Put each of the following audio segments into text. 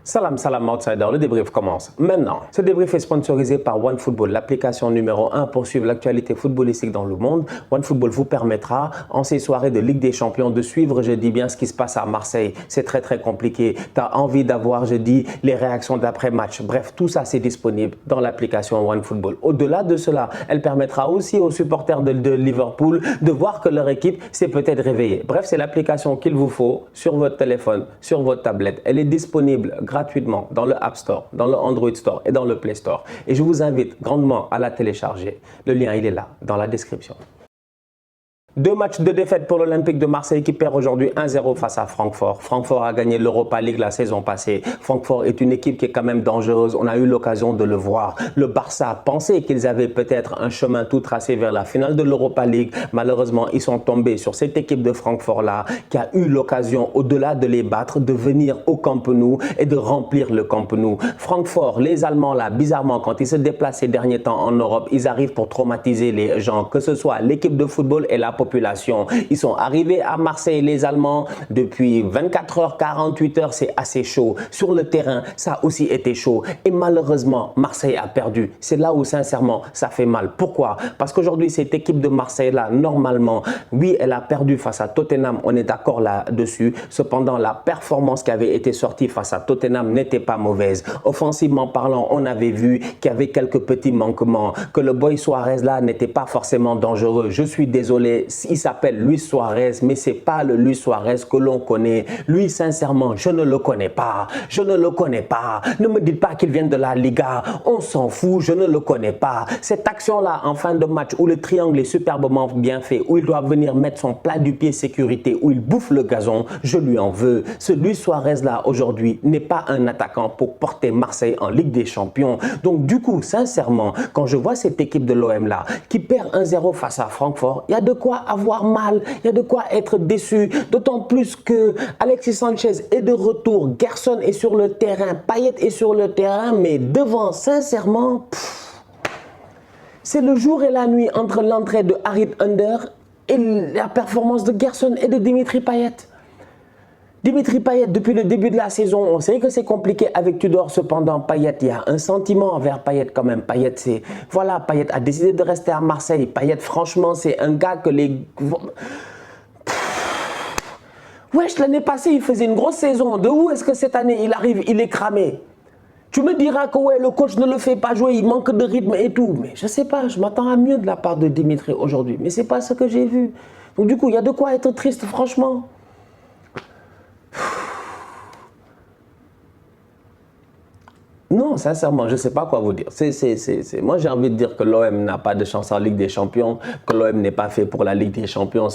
Salam, salam outsider, le débrief commence maintenant. Ce débrief est sponsorisé par OneFootball, l'application numéro 1 pour suivre l'actualité footballistique dans le monde. OneFootball vous permettra, en ces soirées de Ligue des Champions, de suivre, je dis bien, ce qui se passe à Marseille. C'est très compliqué. Tu as envie d'avoir, je dis, les réactions d'après-match. Bref, tout ça, c'est disponible dans l'application OneFootball. Au-delà de cela, elle permettra aussi aux supporters de Liverpool de voir que leur équipe s'est peut-être réveillée. Bref, c'est l'application qu'il vous faut sur votre téléphone, sur votre tablette. Elle est disponible gratuitement dans le App Store, dans le Android Store et dans le Play Store. Et je vous invite grandement à la télécharger. Le lien, il est là, dans la description. Deux matchs de défaite pour l'Olympique de Marseille qui perd aujourd'hui 1-0 face à Francfort. Francfort a gagné l'Europa League la saison passée. Francfort est une équipe qui est quand même dangereuse. On a eu l'occasion de le voir. Le Barça pensait qu'ils avaient peut-être un chemin tout tracé vers la finale de l'Europa League. Malheureusement, ils sont tombés sur cette équipe de Francfort-là qui a eu l'occasion, au-delà de les battre, de venir au Camp Nou et de remplir le Camp Nou. Francfort, les Allemands là, bizarrement, quand ils se déplacent ces derniers temps en Europe, ils arrivent pour traumatiser les gens, que ce soit l'équipe de football et la population. Ils sont arrivés à Marseille, les Allemands, depuis 24 heures, 48 heures, c'est assez chaud. Sur le terrain, ça a aussi été chaud. Et malheureusement, Marseille a perdu. C'est là où, sincèrement, ça fait mal. Pourquoi? Parce qu'aujourd'hui, cette équipe de Marseille-là, normalement, oui, elle a perdu face à Tottenham, on est d'accord là-dessus. Cependant, la performance qui avait été sortie face à Tottenham n'était pas mauvaise. Offensivement parlant, on avait vu qu'il y avait quelques petits manquements, que le boy Suarez-là n'était pas forcément dangereux. Je suis désolé. Il s'appelle Luis Suarez, mais ce n'est pas le Luis Suarez que l'on connaît. Lui, sincèrement, je ne le connais pas. Je ne le connais pas. Ne me dites pas qu'il vient de la Liga. On s'en fout, je ne le connais pas. Cette action-là, en fin de match, où le triangle est superbement bien fait, où il doit venir mettre son plat du pied sécurité, où il bouffe le gazon, je lui en veux. Ce Luis Suarez-là, aujourd'hui, n'est pas un attaquant pour porter Marseille en Ligue des Champions. Donc, du coup, sincèrement, quand je vois cette équipe de l'OM-là, qui perd 1-0 face à Francfort, il y a de quoi avoir mal, il y a de quoi être déçu, d'autant plus que Alexis Sanchez est de retour, Gerson est sur le terrain, Payet est sur le terrain, mais devant, sincèrement, c'est le jour et la nuit entre l'entrée de Harit Under et la performance de Gerson et de Dimitri Payet. Dimitri Payet, depuis le début de la saison, on sait que c'est compliqué avec Tudor. Cependant, Payet, il y a un sentiment envers Payet quand même. Payet, c'est... Voilà, Payet a décidé de rester à Marseille. Payet, franchement, c'est un gars que les... Wesh, l'année passée, il faisait une grosse saison. De où est-ce que cette année, il arrive, il est cramé? Tu me diras que ouais, le coach ne le fait pas jouer, il manque de rythme et tout. Mais je sais pas, je m'attends à mieux de la part de Dimitri aujourd'hui. Mais c'est pas ce que j'ai vu. Donc du coup, il y a de quoi être triste, franchement. Non, sincèrement, je ne sais pas quoi vous dire. Moi, j'ai envie de dire que l'OM n'a pas de chance en Ligue des Champions, que l'OM n'est pas fait pour la Ligue des Champions,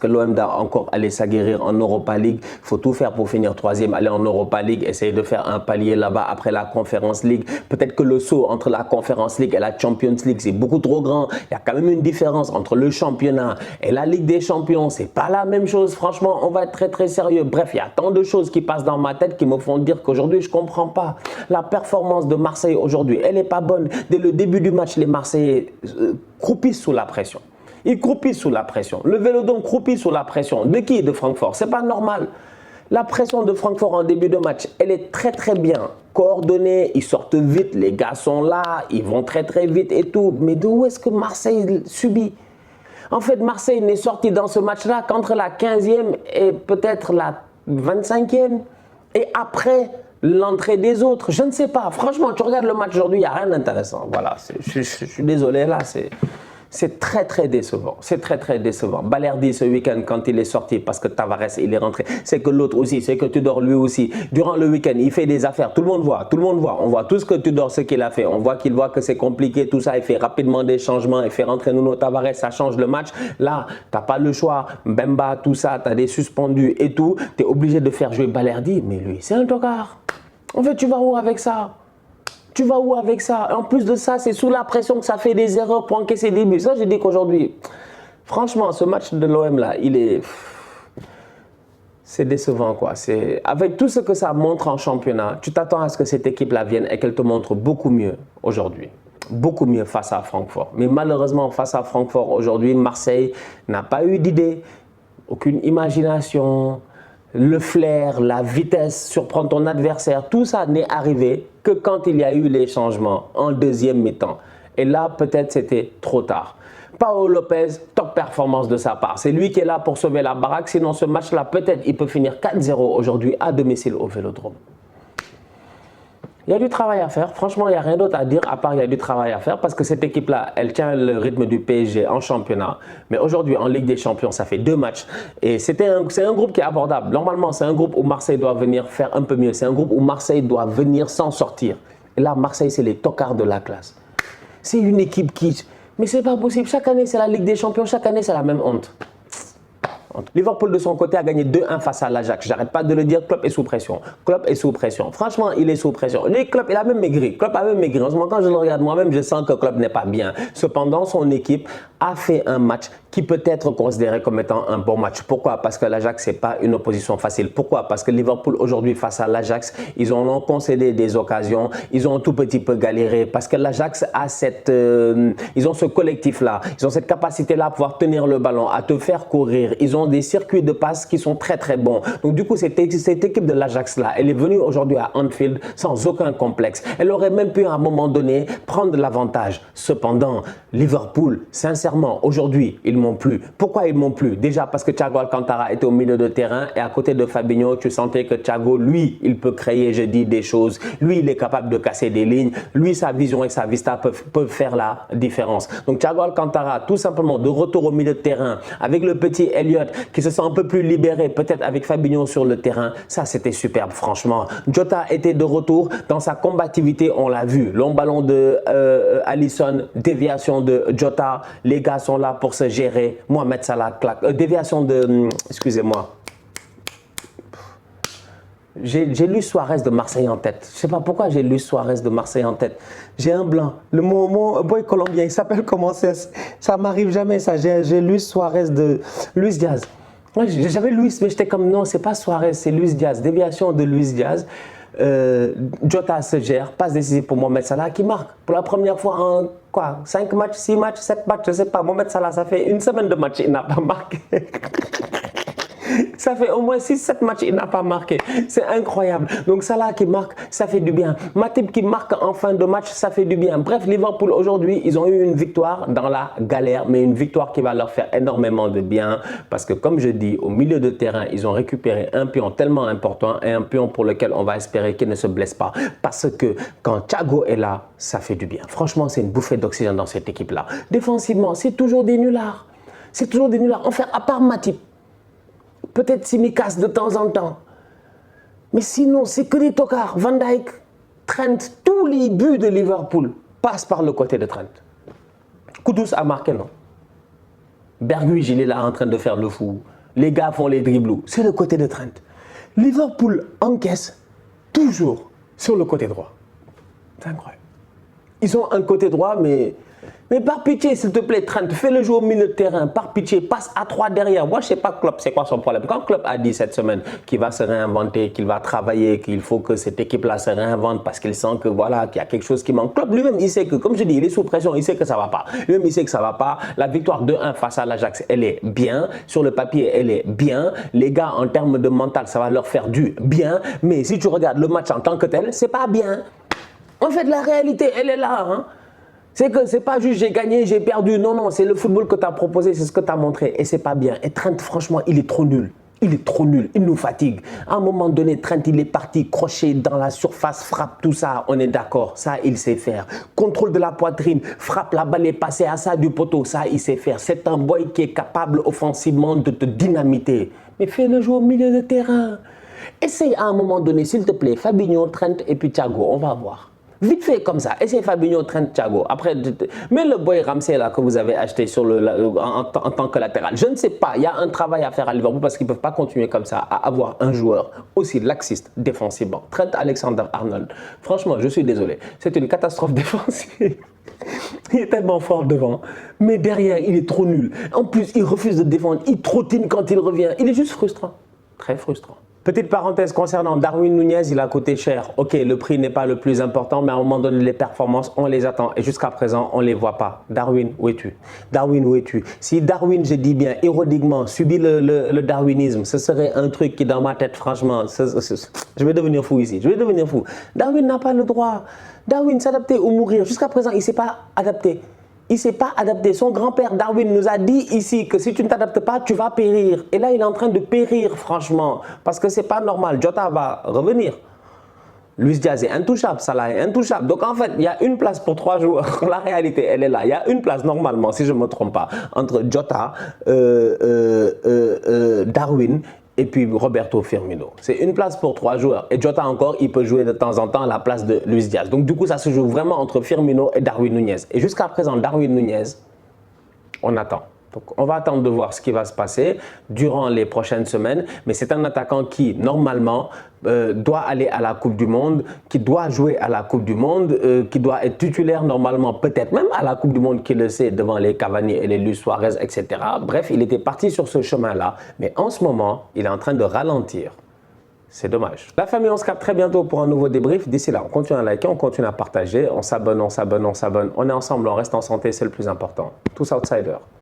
que l'OM doit encore aller s'aguerrir en Europa League. Il faut tout faire pour finir troisième, aller en Europa League, essayer de faire un palier là-bas après la Conference League. Peut-être que le saut entre la Conference League et la Champions League, c'est beaucoup trop grand. Il y a quand même une différence entre le championnat et la Ligue des Champions. C'est pas la même chose. Franchement, on va être très sérieux. Bref, il y a tant de choses qui passent dans ma tête qui me font dire qu'aujourd'hui, je ne comprends pas. La performance de Marseille aujourd'hui, elle n'est pas bonne. Dès le début du match, les Marseillais croupissent sous la pression. Ils croupissent sous la pression. Le Vélodrome croupit sous la pression. De qui? De Francfort. C'est pas normal. La pression de Francfort en début de match, elle est très bien coordonnée. Ils sortent vite, les gars sont là, ils vont très vite et tout. Mais d'où est-ce que Marseille subit? En fait, Marseille n'est sorti dans ce match-là qu'entre la 15e et peut-être la 25e. Et après l'entrée des autres, je ne sais pas. Franchement, tu regardes le match aujourd'hui, il n'y a rien d'intéressant. Voilà, je suis désolé là, c'est très décevant. C'est très décevant. Balerdi, ce week-end, quand il est sorti, parce que Tavares, il est rentré, c'est que l'autre aussi, c'est que Tudor, lui aussi, durant le week-end, il fait des affaires. Tout le monde voit. On voit tout ce que Tudor, ce qu'il a fait. On voit qu'il voit que c'est compliqué, tout ça. Il fait rapidement des changements. Il fait rentrer Nuno Tavares, ça change le match. Là, tu n'as pas le choix. Mbemba, tout ça, tu as des suspendus et tout. Tu es obligé de faire jouer Balerdi. Mais lui, c'est un tocard. En fait, tu vas où avec ça? Tu vas où avec ça? En plus de ça, c'est sous la pression que ça fait des erreurs pour encaisser des buts. Ça, j'ai dit qu'aujourd'hui, franchement, ce match de l'OM là, c'est décevant quoi. Avec tout ce que ça montre en championnat, tu t'attends à ce que cette équipe-là vienne et qu'elle te montre beaucoup mieux aujourd'hui. Beaucoup mieux face à Francfort. Mais malheureusement, face à Francfort aujourd'hui, Marseille n'a pas eu d'idée, aucune imagination. le flair, la vitesse, surprendre ton adversaire, tout ça n'est arrivé que quand il y a eu les changements en deuxième mi-temps. Et là, peut-être c'était trop tard. Paolo Lopez, top performance de sa part. C'est lui qui est là pour sauver la baraque. Sinon, ce match-là, peut-être, il peut finir 4-0 aujourd'hui à domicile au Vélodrome. Il y a du travail à faire. Franchement, il n'y a rien d'autre à dire à part il y a du travail à faire parce que cette équipe-là, elle tient le rythme du PSG en championnat. Mais aujourd'hui, en Ligue des Champions, ça fait 2 matchs. Et c'est un groupe qui est abordable. Normalement, c'est un groupe où Marseille doit venir faire un peu mieux. C'est un groupe où Marseille doit venir s'en sortir. Et là, Marseille, c'est les tocards de la classe. C'est une équipe qui... Mais c'est pas possible. Chaque année, c'est la Ligue des Champions. Chaque année, c'est la même honte. Liverpool de son côté a gagné 2-1 face à l'Ajax. J'arrête pas de le dire, Klopp est sous pression. Klopp est sous pression. Franchement, il est sous pression. Klopp, il a même maigri. Klopp a même maigri. En ce moment, quand je le regarde moi-même, je sens que Klopp n'est pas bien. Cependant, son équipe a fait un match qui peut être considéré comme étant un bon match. Pourquoi? Parce que l'Ajax, c'est pas une opposition facile. Pourquoi? Parce que Liverpool, aujourd'hui, face à l'Ajax, ils ont concédé des occasions. Ils ont un tout petit peu galéré. Parce que l'Ajax a ils ont ce collectif-là. Ils ont cette capacité-là à pouvoir tenir le ballon, à te faire courir. Ils ont des circuits de passe qui sont très très bons. Donc du coup, cette équipe de l'Ajax-là, elle est venue aujourd'hui à Anfield sans aucun complexe. Elle aurait même pu à un moment donné prendre l'avantage. Cependant, Liverpool, sincèrement, aujourd'hui, ils m'ont plu. Pourquoi ils m'ont plu? Déjà parce que Thiago Alcantara était au milieu de terrain et à côté de Fabinho, tu sentais que Thiago, lui, il peut créer, je dis, des choses. Lui, il est capable de casser des lignes. Lui, sa vision et sa vista peuvent faire la différence. Donc Thiago Alcantara, tout simplement, de retour au milieu de terrain avec le petit Elliott qui se sent un peu plus libéré, peut-être avec Fabinho sur le terrain. Ça, c'était superbe, franchement. Jota était de retour dans sa combativité, on l'a vu. Long ballon de Alisson, déviation de Jota. Les gars sont là pour se gérer. Mohamed Salah, claque. Déviation de... excusez-moi. J'ai lu Suarez de Marseille en tête. Je ne sais pas pourquoi j'ai lu Suarez de Marseille en tête. J'ai un blanc. Mon boy colombien, il s'appelle comment? Ça m'arrive jamais ça. J'ai lu Suarez de Luis Diaz. J'avais Luis, mais j'étais comme non, c'est pas Suarez, c'est Luis Diaz. Déviation de Luis Diaz. Jota se gère, passe décisive pour Mohamed Salah qui marque pour la première fois en quoi, 5 matchs, 6 matchs, 7 matchs, je sais pas. Mohamed Salah, ça fait une semaine de match, il n'a pas marqué. Ça fait au moins 6-7 matchs, il n'a pas marqué. C'est incroyable. Donc Salah qui marque, ça fait du bien. Matip qui marque en fin de match, ça fait du bien. Bref, Liverpool aujourd'hui, ils ont eu une victoire dans la galère, mais une victoire qui va leur faire énormément de bien. Parce que comme je dis, au milieu de terrain, ils ont récupéré un pion tellement important et un pion pour lequel on va espérer qu'il ne se blesse pas. Parce que quand Thiago est là, ça fait du bien. Franchement, c'est une bouffée d'oxygène dans cette équipe-là. Défensivement, c'est toujours des nullards. C'est toujours des nullards. Enfin, à part Matip. Peut-être Tsimikas de temps en temps. Mais sinon, c'est que des tocards. Van Dijk, Trent, tous les buts de Liverpool passent par le côté de Trent. Kudus a marqué, non? Bergwijn, il est là en train de faire le fou. Les gars font les dribblous. C'est le côté de Trent. Liverpool encaisse toujours sur le côté droit. C'est incroyable. Ils ont un côté droit, mais par pitié, s'il te plaît, Trent, fais le jeu au milieu de terrain. Par pitié, passe à 3 derrière. Moi, je ne sais pas Klopp, c'est quoi son problème. Quand Klopp a dit cette semaine qu'il va se réinventer, qu'il va travailler, qu'il faut que cette équipe-là se réinvente parce qu'il sent que voilà, qu'il y a quelque chose qui manque. Klopp lui-même, il sait que, comme je dis, il est sous pression, il sait que ça ne va pas. Lui-même, il sait que ça ne va pas. La victoire 2-1 face à l'Ajax, elle est bien. Sur le papier, elle est bien. Les gars, en termes de mental, ça va leur faire du bien. Mais si tu regardes le match en tant que tel, c'est pas bien. En fait, la réalité, elle est là, hein. C'est que c'est pas juste j'ai gagné, j'ai perdu. Non, non, c'est le football que tu as proposé, c'est ce que tu as montré. Et c'est pas bien. Et Trent, franchement, il est trop nul. Il est trop nul. Il nous fatigue. À un moment donné, Trent, il est parti crochet dans la surface, frappe, tout ça. On est d'accord. Ça, il sait faire. Contrôle de la poitrine, frappe, la balle est passée à ça du poteau. Ça, il sait faire. C'est un boy qui est capable offensivement de te dynamiter. Mais fais le jeu au milieu de terrain. Essaye à un moment donné, s'il te plaît, Fabinho, Trent et puis Thiago. On va voir. Vite fait comme ça, essayez Fabinho, Trent, Thiago. Après, mais le boy Ramsey là que vous avez acheté sur en tant que latéral, je ne sais pas, il y a un travail à faire à Liverpool parce qu'ils ne peuvent pas continuer comme ça à avoir un joueur aussi laxiste défensivement. Trent Alexander-Arnold, franchement, je suis désolé, c'est une catastrophe défensive. Il est tellement fort devant, mais derrière, il est trop nul. En plus, il refuse de défendre, il trottine quand il revient. Il est juste frustrant, très frustrant. Petite parenthèse concernant Darwin Núñez, il a coûté cher. Ok, le prix n'est pas le plus important, mais à un moment donné, les performances, on les attend. Et jusqu'à présent, on ne les voit pas. Darwin, où es-tu? Darwin, où es-tu? Si Darwin, je dis bien, ironiquement, subit le darwinisme, ce serait un truc qui, dans ma tête, franchement, je vais devenir fou ici. Je vais devenir fou. Darwin n'a pas le droit. Darwin s'adapter ou mourir. Jusqu'à présent, il ne s'est pas adapté. Il ne s'est pas adapté. Son grand-père Darwin nous a dit ici que si tu ne t'adaptes pas, tu vas périr. Et là, il est en train de périr, franchement. Parce que ce n'est pas normal. Jota va revenir. Luis Diaz est intouchable. Salah est intouchable. Donc, en fait, il y a une place pour 3 joueurs. La réalité, elle est là. Il y a une place, normalement, si je ne me trompe pas, entre Jota, Darwin et puis Roberto Firmino. C'est une place pour 3 joueurs. Et Jota encore, il peut jouer de temps en temps à la place de Luis Diaz. Donc du coup, ça se joue vraiment entre Firmino et Darwin Núñez. Et jusqu'à présent, Darwin Núñez, on attend. Donc on va attendre de voir ce qui va se passer durant les prochaines semaines. Mais c'est un attaquant qui, normalement, doit aller à la Coupe du Monde, qui doit jouer à la Coupe du Monde, qui doit être titulaire normalement, peut-être même à la Coupe du Monde, qui le sait, devant les Cavani et les Luis Suarez, etc. Bref, il était parti sur ce chemin-là. Mais en ce moment, il est en train de ralentir. C'est dommage. La famille, on se capte très bientôt pour un nouveau débrief. D'ici là, on continue à liker, on continue à partager, on s'abonne, on s'abonne, on s'abonne. On est ensemble, on reste en santé, c'est le plus important. Tous outsiders.